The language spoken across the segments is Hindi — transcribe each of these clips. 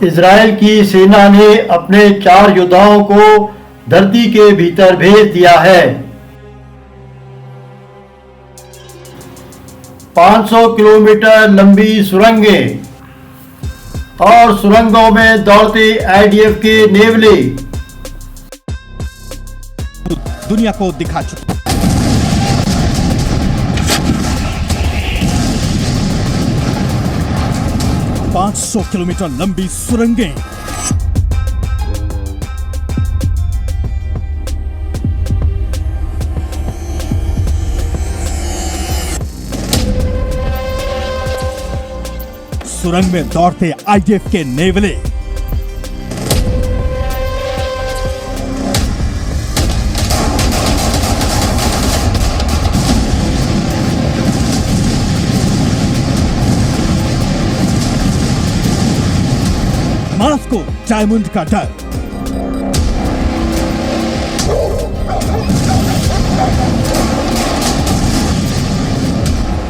इजराइल की सेना ने अपने 4 योद्धाओं को धरती के भीतर भेज दिया है। 500 किलोमीटर लंबी सुरंगें और सुरंगों में दौड़ते आईडीएफ के नेवले दुनिया को दिखा चुके। पांच 500 किलोमीटर लंबी सुरंगें, सुरंग में दौड़ते आईडीएफ के नेवले, मॉस्को डायमंड का डर।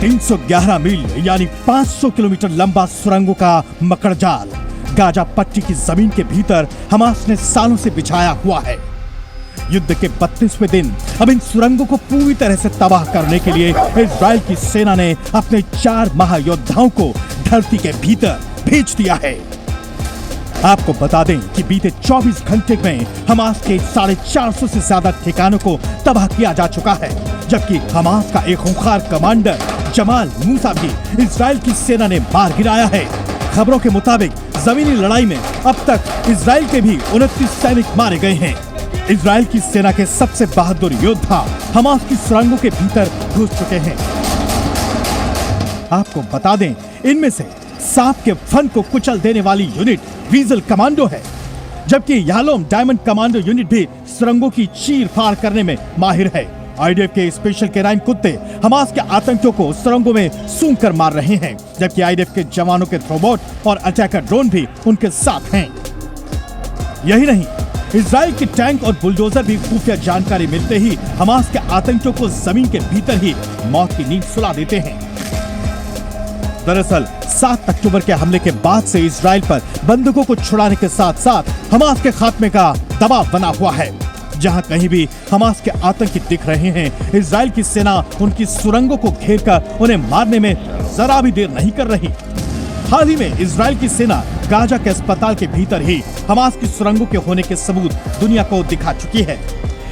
$311 मील यानी 500 किलोमीटर लंबा सुरंगों का मकड़जाल गाजा पट्टी की जमीन के भीतर हमास ने सालों से बिछाया हुआ है। युद्ध के 32वें दिन अब इन सुरंगों को पूरी तरह से तबाह करने के लिए इजराइल की सेना ने अपने 4 महायोद्धाओं को धरती के भीतर भेज दिया है। आपको बता दें कि बीते 24 घंटे में हमास के 450 से ज्यादा ठिकानों को तबाह किया जा चुका है, जबकि हमास का एक खूंखार कमांडर जमाल मूसा भी इजराइल की सेना ने मार गिराया है। खबरों के मुताबिक जमीनी लड़ाई में अब तक इजराइल के भी 29 सैनिक मारे गए हैं। इजराइल की सेना के सबसे बहादुर योद्धा हमास की सुरंगों के भीतर घुस चुके हैं। आपको बता दें, इनमें से सांप के फन को कुचल देने वाली यूनिट वीजल कमांडो है, जबकि यालोम डायमंड कमांडो यूनिट भी सुरंगों की चीर फाड़ करने में माहिर है। आईडीएफ के स्पेशल केनाइन कुत्ते हमास के आतंकियों को सुरंगों में सूंघ कर मार रहे हैं, जबकि आईडीएफ के जवानों के रोबोट और अटैकर ड्रोन भी उनके साथ हैं। यही नहीं, इजराइल के टैंक और बुलडोजर भी खुफिया जानकारी मिलते ही हमास के आतंकियों को जमीन के भीतर ही मौत की नींद सुला देते हैं। दरअसल 7 अक्टूबर के हमले के बाद से इजराइल पर बंधकों को छुड़ाने के साथ साथ हमास के खात्मे का दबाव बना हुआ है। जहां कहीं भी हमास के आतंकी दिख रहे हैं, इजराइल की सेना उनकी सुरंगों को घेरकर उन्हें मारने में जरा भी देर नहीं कर रही। हाल ही में इजराइल की सेना गाजा के अस्पताल के भीतर ही हमास की सुरंगों के होने के सबूत दुनिया को दिखा चुकी है।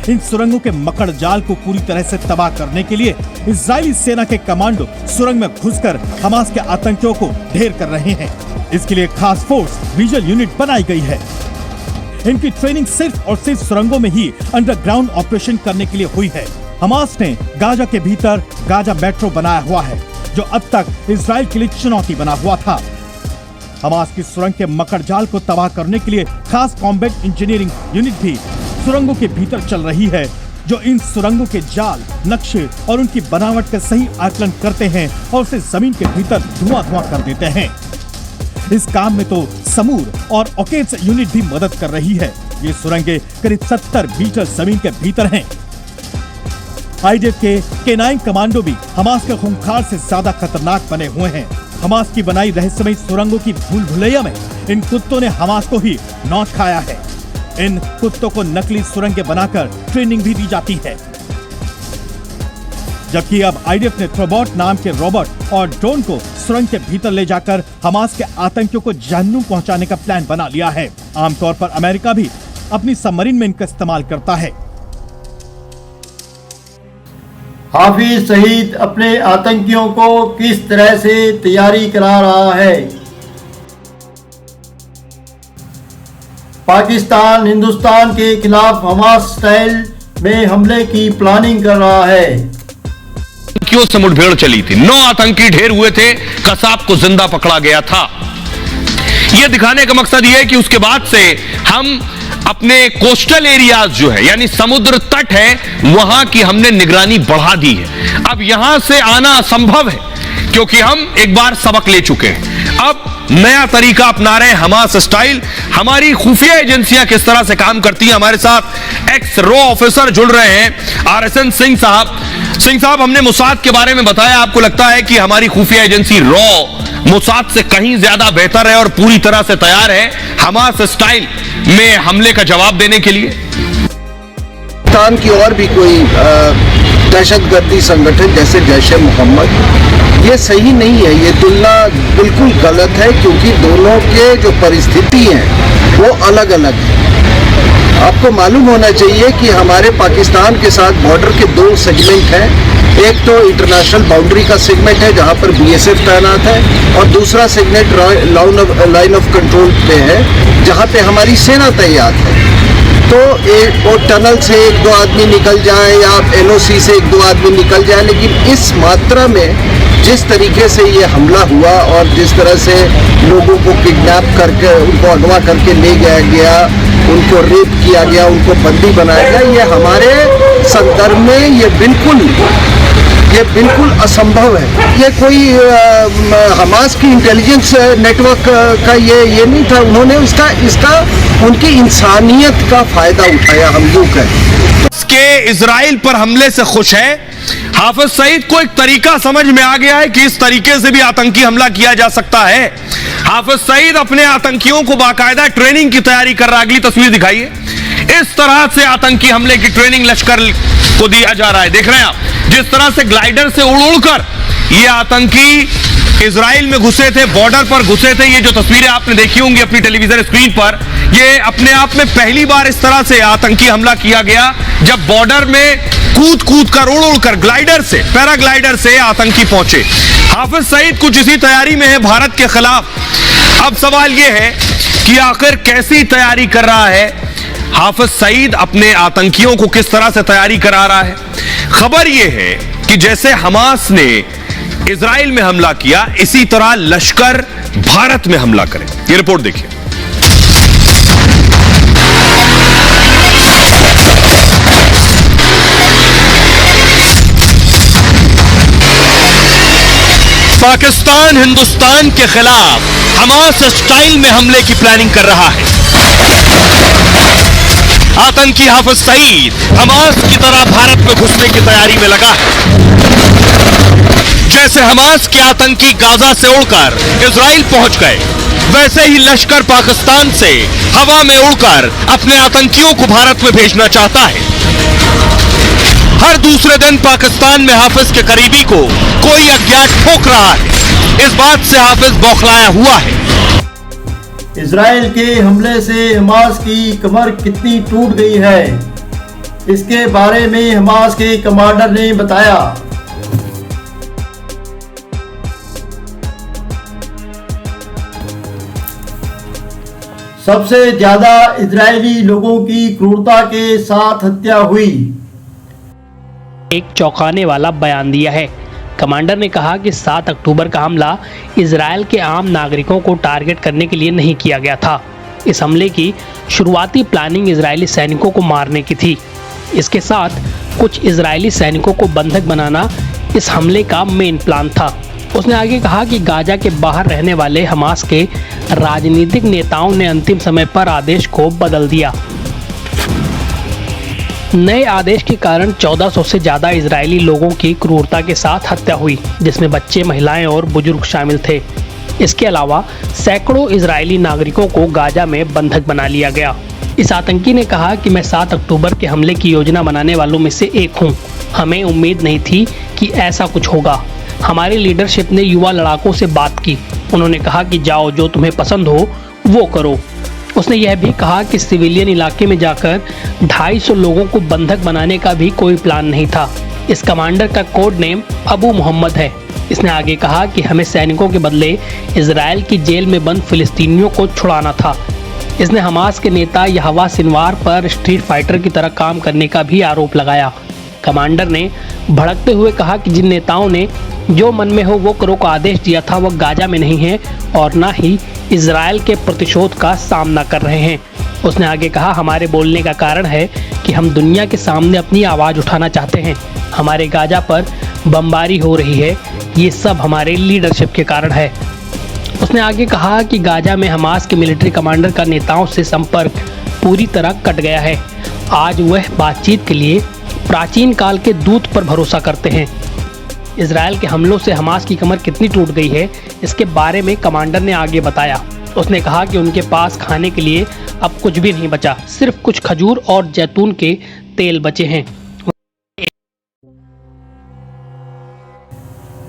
इन सुरंगों के मकड़ जाल को पूरी तरह से तबाह करने के लिए इजरायली सेना के कमांडो सुरंग में घुसकर हमास के आतंकियों को ढेर कर रहे हैं। इसके लिए खास फोर्स विजुअल यूनिट बनाई गई है। इनकी ट्रेनिंग सिर्फ और सिर्फ सुरंगों में ही अंडरग्राउंड ऑपरेशन करने के लिए हुई है। हमास ने गाजा के भीतर गाजा मेट्रो बनाया हुआ है, जो अब तक इजराइल के लिए चुनौती बना हुआ था। हमास की सुरंग के मकड़ जाल को तबाह करने के लिए खास कॉम्बैट इंजीनियरिंग यूनिट भी सुरंगों के भीतर चल रही है, जो इन सुरंगों के जाल, नक्शे और उनकी बनावट का सही आकलन करते हैं और उसे जमीन के भीतर धुआं कर देते हैं। इस काम में तो समूर और ओकेट्स यूनिट भी मदद कर रही है। ये सुरंगें करीब 70 मीटर जमीन के भीतर हैं। आईडीएफ के केनाइन कमांडो भी हमास के खूंखार से ज्यादा खतरनाक बने हुए हैं। हमास की बनाई रहस्यमयी सुरंगों की भूल भुलैया में इन कुत्तों ने हमास को ही नौच खाया है। इन कुत्तों को नकली सुरंगें बनाकर ट्रेनिंग भी दी जाती है, जबकि अब आईडीएफ ने ट्रोबॉट नाम के रोबोट और ड्रोन को सुरंग के भीतर ले जाकर हमास के आतंकियों को जहन्नुम पहुंचाने का प्लान बना लिया है। आमतौर पर अमेरिका भी अपनी सबमरीन में इनका इस्तेमाल करता है। हाफिज सईद अपने आतंकियों को किस तरह से तैयारी करा रहा है? पाकिस्तान हिंदुस्तान के खिलाफ हमास स्टाइल में हमले की प्लानिंग कर रहा है। आतंकियों से मुठभेड़ चली थी, 9 आतंकी ढेर हुए थे, कसाब को जिंदा पकड़ा गया था। यह दिखाने का मकसद यह है कि उसके बाद से हम अपने कोस्टल एरियाज जो है यानी समुद्र तट है, वहां की हमने निगरानी बढ़ा दी है। अब यहां से आना असंभव है, क्योंकि हम एक बार सबक ले चुके हैं। अब नया तरीका अपना रहे हैं, हमास स्टाइल। हमारी खुफिया एजेंसियां किस तरह से काम करती हैं, हमारे साथ एक्स रॉ ऑफिसर जुड़ रहे हैं RSN सिंह साहब। सिंह साहब, हमने मोसाद के बारे में बताया, आपको लगता है कि हमारी खुफिया एजेंसी रॉ मोसाद से कहीं ज्यादा बेहतर है और पूरी तरह से तैयार है हमास स्टाइल में हमले का जवाब देने के लिए? पाकिस्तान की और भी कोई दहशतगर्दी संगठन जैसे जैश ए मोहम्मद, ये सही नहीं है, ये तुलना बिल्कुल गलत है, क्योंकि दोनों के जो परिस्थिति हैं वो अलग अलग है। आपको मालूम होना चाहिए कि हमारे पाकिस्तान के साथ बॉर्डर के दो सेगमेंट हैं। एक तो इंटरनेशनल बाउंड्री का सेगमेंट है जहां पर BSF तैनात है, और दूसरा सेगमेंट लाइन ऑफ कंट्रोल पे है जहां पे हमारी सेना तैनात है। तो वो टनल से एक दो आदमी निकल जाए या NOC से एक दो आदमी निकल जाए, लेकिन इस मात्रा में जिस तरीके से ये हमला हुआ और जिस तरह से लोगों को किडनैप करके उनको अगवा करके ले गया, उनको रेप किया गया, उनको बंदी बनाया गया, ये हमारे संदर्भ में ये बिल्कुल असंभव है। ये कोई हमास की इंटेलिजेंस नेटवर्क का ये नहीं था। उन्होंने इसका उनकी इंसानियत का फायदा उठाया, हम यूं कहें। इसके इजराइल पर हमले से खुश है हाफिज सईद को एक तरीका समझ में आ गया है कि इस तरीके से भी आतंकी हमला किया जा सकता है। हाफिज सईद अपने आतंकियों को बाकायदा ट्रेनिंग की तैयारी कर रहा है। अगली तस्वीर दिखाइए। इस तरह से आतंकी हमले की ट्रेनिंग लश्कर को दिया जा रहा है। देख रहे हैं आप, जिस तरह से ग्लाइडर से उड़ उड़कर ये आतंकी इजराइल में घुसे थे, बॉर्डर पर घुसे थे। ये जो तस्वीरें आपने देखी होंगी अपनी टेलीविजन स्क्रीन पर, ये अपने आप में पहली बार इस तरह से आतंकी हमला किया गया जब बॉर्डर में कूद कर उड़ कर ग्लाइडर से, पैराग्लाइडर से आतंकी पहुंचे। हाफिज सईद कुछ इसी तैयारी में है भारत के खिलाफ। अब सवाल यह है कि आखिर कैसी तैयारी कर रहा है हाफिज सईद, अपने आतंकियों को किस तरह से तैयारी करा रहा है। खबर यह है कि जैसे हमास ने इजराइल में हमला किया, इसी तरह लश्कर भारत में हमला करे। ये रिपोर्ट देखिए। पाकिस्तान हिंदुस्तान के खिलाफ हमास स्टाइल में हमले की प्लानिंग कर रहा है। आतंकी हाफिज सईद हमास की तरह भारत में घुसने की तैयारी में लगा है। जैसे हमास के आतंकी गाजा से उड़कर इजराइल पहुंच गए, वैसे ही लश्कर पाकिस्तान से हवा में उड़कर अपने आतंकियों को भारत में भेजना चाहता है। हर दूसरे दिन पाकिस्तान में हाफिज के करीबी को कोई अज्ञात ठोक रहा है। इस बात से हाफिज बौखलाया हुआ है। इजराइल के हमले से हमास की कमर कितनी टूट गई है, इसके बारे में हमास के कमांडर ने बताया। सबसे ज्यादा इजरायली लोगों की क्रूरता के साथ हत्या हुई। एक चौंकाने वाला बयान दिया है। कमांडर ने कहा कि 7 अक्टूबर का हमला इजराइल के आम नागरिकों को टारगेट करने के लिए नहीं किया गया था। इस हमले की शुरुआती प्लानिंग इजरायली सैनिकों को मारने की थी। इसके साथ कुछ इजरायली सैनिकों को बंधक बनाना इस हमले का मेन प्लान था। उसने आगे कहा कि गाजा के बाहर रहने वाले हमास के राजनीतिक नेताओं ने अंतिम समय पर आदेश को बदल दिया। नए आदेश के कारण 1400 से ज़्यादा इजरायली लोगों की क्रूरता के साथ हत्या हुई, जिसमें बच्चे, महिलाएं और बुजुर्ग शामिल थे। इसके अलावा सैकड़ों इजरायली नागरिकों को गाजा में बंधक बना लिया गया। इस आतंकी ने कहा कि मैं 7 अक्टूबर के हमले की योजना बनाने वालों में से एक हूं। हमें उम्मीद नहीं थी कि ऐसा कुछ होगा। हमारी लीडरशिप ने युवा लड़ाकों से बात की। उन्होंने कहा कि जाओ, जो तुम्हें पसंद हो वो करो। उसने यह भी कहा कि सिविलियन इलाके में जाकर 250 लोगों को बंधक बनाने का भी कोई प्लान नहीं था। इस कमांडर का कोड नेम अबू मोहम्मद है। इसने आगे कहा कि हमें सैनिकों के बदले इजराइल की जेल में बंद फिलिस्तीनियों को छुड़ाना था। इसने हमास के नेता यहवा सिनवार पर स्ट्रीट फाइटर की तरह काम करने का भी आरोप लगाया। कमांडर ने भड़कते हुए कहा कि जिन नेताओं ने जो मन में हो वो करो का आदेश दिया था, वह गाजा में नहीं है और ना ही इजराइल के प्रतिशोध का सामना कर रहे हैं। उसने आगे कहा, हमारे बोलने का कारण है कि हम दुनिया के सामने अपनी आवाज़ उठाना चाहते हैं। हमारे गाजा पर बमबारी हो रही है, ये सब हमारे लीडरशिप के कारण है। उसने आगे कहा कि गाजा में हमास के मिलिट्री कमांडर का नेताओं से संपर्क पूरी तरह कट गया है। आज वह बातचीत के लिए प्राचीन काल के दूत पर भरोसा करते हैं। इजराइल के हमलों से हमास की कमर कितनी टूट गई है, इसके बारे में कमांडर ने आगे बताया। उसने कहा कि उनके पास खाने के लिए अब कुछ भी नहीं बचा, सिर्फ कुछ खजूर और जैतून के तेल बचे हैं।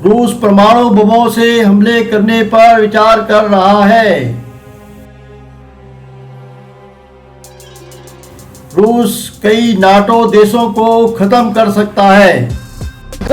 रूस परमाणु बमों से हमले करने पर विचार कर रहा है। रूस कई नाटो देशों को खत्म कर सकता है।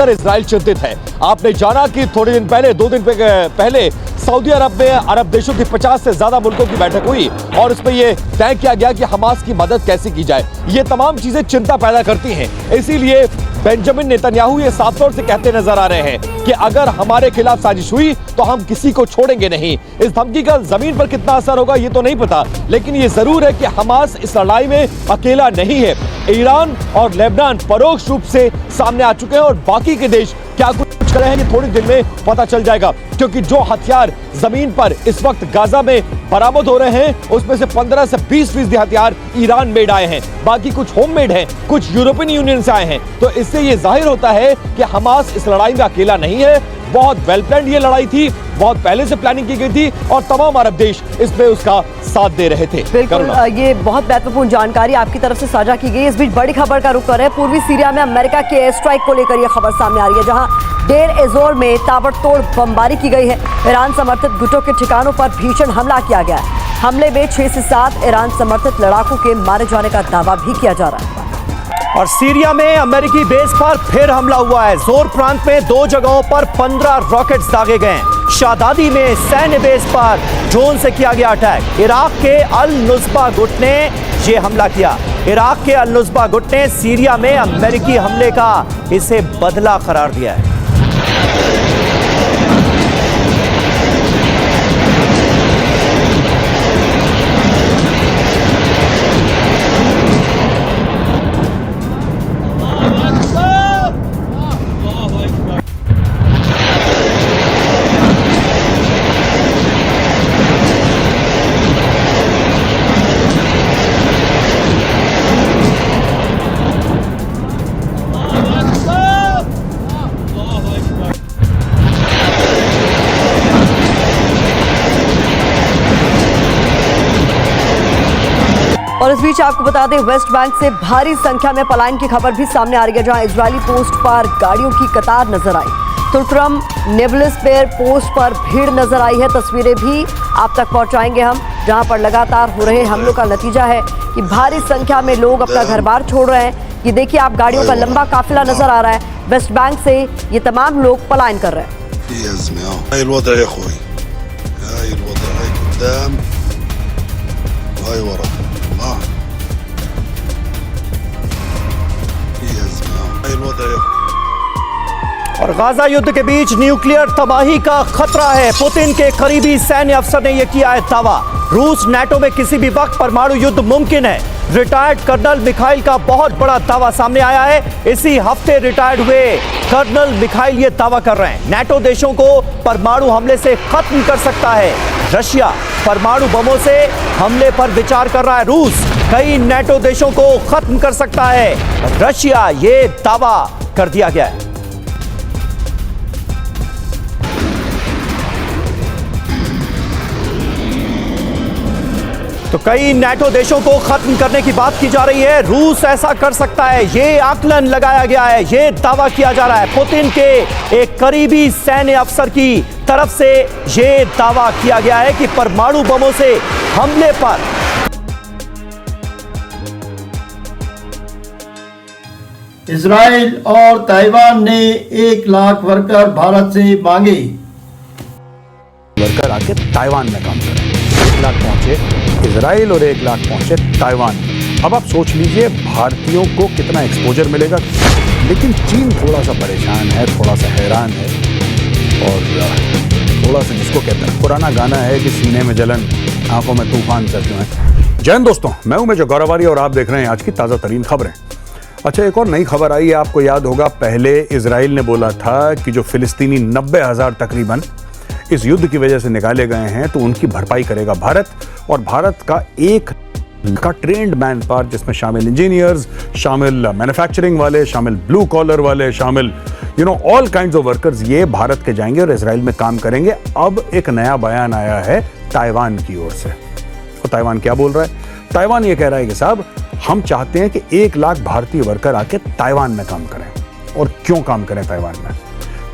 इजराइल चिंतित है। आपने जाना कि थोड़े दिन पहले, 2 दिन पहले सऊदी अरब में अरब देशों की 50 से ज्यादा मुल्कों की बैठक हुई और उसमें यह तय किया गया कि हमास की मदद कैसे की जाए। ये तमाम चीजें चिंता पैदा करती हैं। इसीलिए बेंजामिन नेतन्याहू ये साफ तौर से कहते नजर आ रहे हैं कि अगर हमारे खिलाफ साजिश हुई तो हम किसी को छोड़ेंगे नहीं। इस धमकी का जमीन पर कितना असर होगा ये तो नहीं पता, लेकिन ये जरूर है कि हमास इस लड़ाई में अकेला नहीं है। ईरान और लेबनान परोक्ष रूप से सामने आ चुके हैं और बाकी के देश क्या कुछ कर रहे हैं ये थोड़ी देर में पता चल जाएगा, क्योंकि जो हथियार जमीन पर इस वक्त गाजा में बरामद हो रहे हैं उसमें से 15 से 20% हथियार ईरान मेड आए हैं, बाकी कुछ होम मेड हैं, कुछ यूरोपियन यूनियन से आए हैं। तो इससे ये जाहिर होता है कि हमास इस लड़ाई में अकेला नहीं है। बहुत वेल प्लान्ड ये लड़ाई थी, बहुत पहले से प्लानिंग की गई थी और तमाम अरब देश इसमें उसका साथ दे रहे थे। बिल्कुल, ये बहुत महत्वपूर्ण जानकारी आपकी तरफ से साझा की गई। इस बीच बड़ी खबर का रुख कर रहे हैं। पूर्वी सीरिया में अमेरिका के एयर स्ट्राइक को लेकर यह खबर सामने आ रही है, जहां डेर एजोर में ताबड़तोड़ बमबारी की गई है। ईरान समर्थित गुटों के ठिकानों पर भीषण हमला किया गया है। हमले में 6 से 7 ईरान समर्थित लड़ाकों के मारे जाने का दावा भी किया जा रहा है। और सीरिया में अमेरिकी बेस पर फिर हमला हुआ है। जोर प्रांत में 2 जगहों पर 15 रॉकेट्स दागे गए। शादादी में सैन्य बेस पर ड्रोन से किया गया अटैक। इराक के अल नुस्बा गुट ने यह हमला किया। इराक के अल नुस्बा गुट ने सीरिया में अमेरिकी हमले का इसे बदला करार दिया है। और इस बीच आपको बता दें, वेस्ट बैंक से भारी संख्या में पलायन की खबर भी सामने आ रही है, जहां इजरायली पोस्ट पर गाड़ियों की कतार नजर आई। तुर्करम नेबलिस पेयर पोस्ट पर भीड़ नजर आई है। तस्वीरें भी आप तक पहुंचाएंगे हम, जहां पर लगातार हो रहे हमलों का नतीजा है कि भारी संख्या में लोग अपना घर बार छोड़ रहे हैं। ये देखिए, आप गाड़ियों का लंबा काफिला नजर आ रहा है। वेस्ट बैंक से ये तमाम लोग पलायन कर रहे हैं। और गाजा युद्ध के बीच न्यूक्लियर तबाही का खतरा है। पुतिन के करीबी सैन्य अफसर ने यह किया है दावा। रूस नाटो में किसी भी वक्त परमाणु युद्ध मुमकिन है। रिटायर्ड कर्नल मिखाइल का बहुत बड़ा दावा सामने आया है। इसी हफ्ते रिटायर्ड हुए कर्नल मिखाइल ये दावा कर रहे हैं नाटो देशों को परमाणु हमले से खत्म कर सकता है। रशिया परमाणु बमों से हमले पर विचार कर रहा है। रूस कई नाटो देशों को खत्म कर सकता है। रशिया ये दावा कर दिया गया है। तो कई नाटो देशों को खत्म करने की बात की जा रही है। रूस ऐसा कर सकता है, ये आकलन लगाया गया है, ये दावा किया जा रहा है। पुतिन के एक करीबी सैन्य अफसर की तरफ से ये दावा किया गया है कि परमाणु बमों से हमले पर इजराइल और ताइवान ने 1 लाख वर्कर भारत से मांगे। वर्कर आके ताइवान में काम कर रहे हैं। 1 लाख पहुंचे इजराइल और 1 लाख पहुंचे ताइवान। अब आप सोच लीजिए भारतीयों को कितना एक्सपोजर मिलेगा। लेकिन चीन थोड़ा सा परेशान है, थोड़ा सा हैरान है और थोड़ा सा जिसको कहते हैं पुराना गाना है कि सीने में जलन आंखों में तूफान चलते हैं। जय हिंद दोस्तों, मैं हूं मेजर गौरवारी और आप देख रहे हैं आज की ताज़ा तरीन खबरें। अच्छा, एक और नई खबर आई है। आपको याद होगा पहले इजराइल ने बोला था कि जो फिलिस्तीनी 90,000 तकरीबन इस युद्ध की वजह से निकाले गए हैं तो उनकी भरपाई करेगा भारत, और भारत का एक का ट्रेंड मैन पावर, जिसमें शामिल इंजीनियर्स, शामिल मैन्युफैक्चरिंग वाले, शामिल ब्लू कॉलर वाले, शामिल ऑल काइंड्स ऑफ वर्कर्स, ये भारत के जाएंगे और इजराइल में काम करेंगे। अब एक नया बयान आया है ताइवान की ओर से, और ताइवान क्या बोल रहा है? ताइवान ये कह रहा है कि साहब हम चाहते हैं कि 1 लाख भारतीय वर्कर आके ताइवान में काम करें। और क्यों काम करें ताइवान में?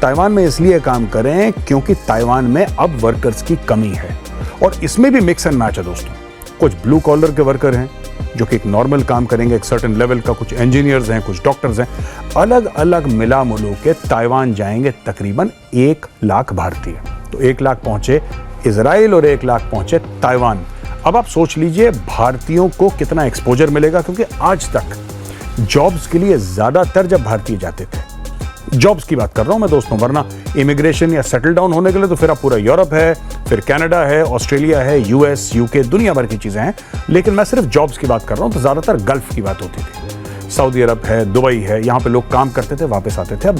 ताइवान में इसलिए काम करें क्योंकि ताइवान में अब वर्कर्स की कमी है, और इसमें भी मिक्स एंड मैच है दोस्तों। कुछ ब्लू कॉलर के वर्कर हैं जो कि एक नॉर्मल काम करेंगे एक सर्टेन लेवल का, कुछ इंजीनियर्स हैं, कुछ डॉक्टर्स हैं, अलग अलग मिला मुलू के ताइवान जाएंगे तकरीबन 1 लाख भारतीय। तो 1 लाख पहुंचे इजराइल और 1 लाख पहुंचे ताइवान। अब आप सोच लीजिए भारतीयों को कितना एक्सपोजर मिलेगा, क्योंकि आज तक जॉब्स के लिए ज्यादातर जब भारतीय जाते थे, जॉब्स की बात कर रहा हूं मैं दोस्तों, वरना इमिग्रेशन या सेटल डाउन होने के लिए तो फिर आप पूरा यूरोप है, फिर कनाडा है, ऑस्ट्रेलिया है, यूएस, यूके, दुनिया भर की चीजें हैं, लेकिन मैं सिर्फ जॉब्स की बात कर रहा हूं तो ज्यादातर गल्फ की बात होती थी। सऊदी अरब है, दुबई है, यहां पे लोग काम करते थे, वापस आते थे। अब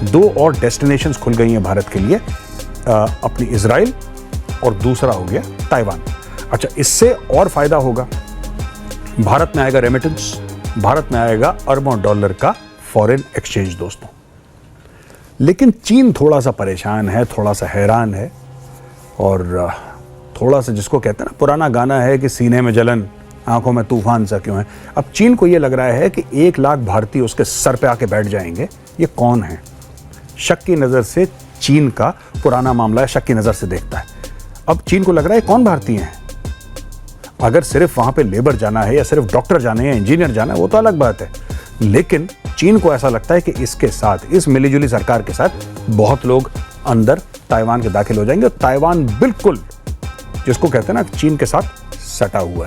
दो और डेस्टिनेशंस खुल गई हैं भारत के लिए, अपनी इजराइल और दूसरा हो गया ताइवान। अच्छा, इससे और फायदा होगा, भारत में आएगा रेमिटेंस, भारत में आएगा अरबों डॉलर का फॉरेन एक्सचेंज दोस्तों। लेकिन चीन थोड़ा सा परेशान है, थोड़ा सा हैरान है, और थोड़ा सा जिसको कहते हैं ना, पुराना गाना है कि सीने में जलन आंखों में तूफान सा क्यों है। अब चीन को यह लग रहा है कि 1 लाख भारतीय उसके सर पे आके बैठ जाएंगे। ये कौन है? शक की नजर से चीन का पुराना मामला है, शक की नजर से देखता है। अब चीन को लग रहा है कौन भारतीय हैं। अगर सिर्फ वहां पे लेबर जाना है या सिर्फ डॉक्टर जाने हैं, इंजीनियर जाना है, वो तो अलग बात है, लेकिन चीन को ऐसा लगता है कि इसके साथ, इस मिलीजुली सरकार के साथ बहुत लोग अंदर ताइवान के दाखिल हो जाएंगे, और ताइवान बिल्कुल जिसको कहते हैं ना चीन के साथ सटा हुआ है।